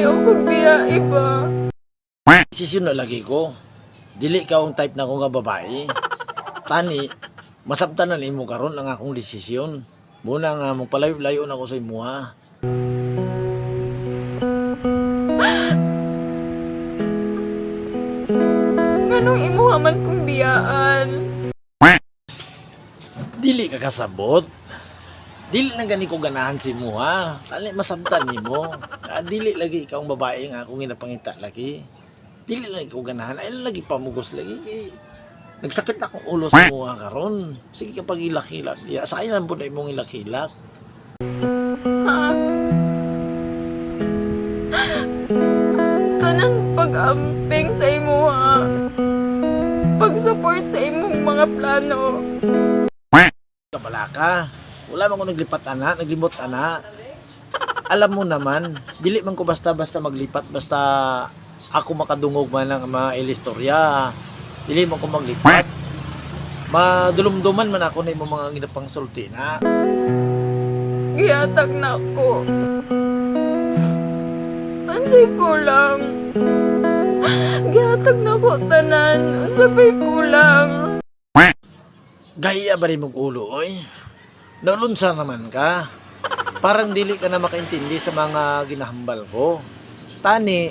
Ayaw kong biyahe ba? Desisyon na lagi ko. Dili ka ang type na ko nga babae. Tani, masabtan na nimo karon ang akong desisyon. Muna nga magpalayo-layo na ko sa imuha. Nganong imuha man kong biyaan? Dili ka kasabot. Dili na gani ko ganahan si imuha. Tani, masabtan nimo. Dili lagi ikaw ang babae nga akong ginapangita lagi. Dili lang ikaw ganahan. Ay lagi pamugos lagi. Nagsakit na akong ulo sa imuha karon. Sige kapag ilak-ilak. Sayang lang po na imong ilak-ilak. Ha? Tanan pag-amping sa imuha. Pag-support sa imong mga plano. Kabala ka. Wala man ko naglipat ana, naglimot ana. Alam mo naman, dili man ko basta-basta maglipat basta ako makadungog man ng mga ilistorya. Dili man ko maglipat. Madulumduman man ako na imong mga ginapang sulti na. Gihatag na ko. Unsay kulang? Gihatag na ko tanan. Unsay pa'y kulang? Gaya ba rin mong ulo, oy? Naulunsa naman ka. Parang dili ka na makaintindi sa mga ginahambal ko. Tani,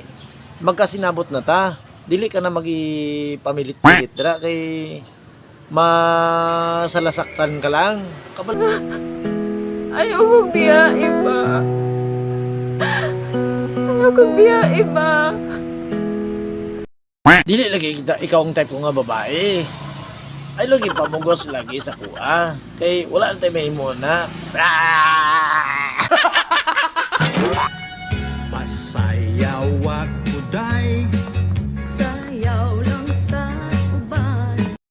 magkasinabot na ta. Dili ka na magipamilit-pilit. Dira kay masalasaktan ka lang. Ayaw kong biyahe ba? Ayaw kong biyahe ba? Dili lagi kita, ikaw ang type ko nga babae. Ay lagi pamugos lagi sa kuha. Kay wala na tayo may imuna. Pasayaw ako day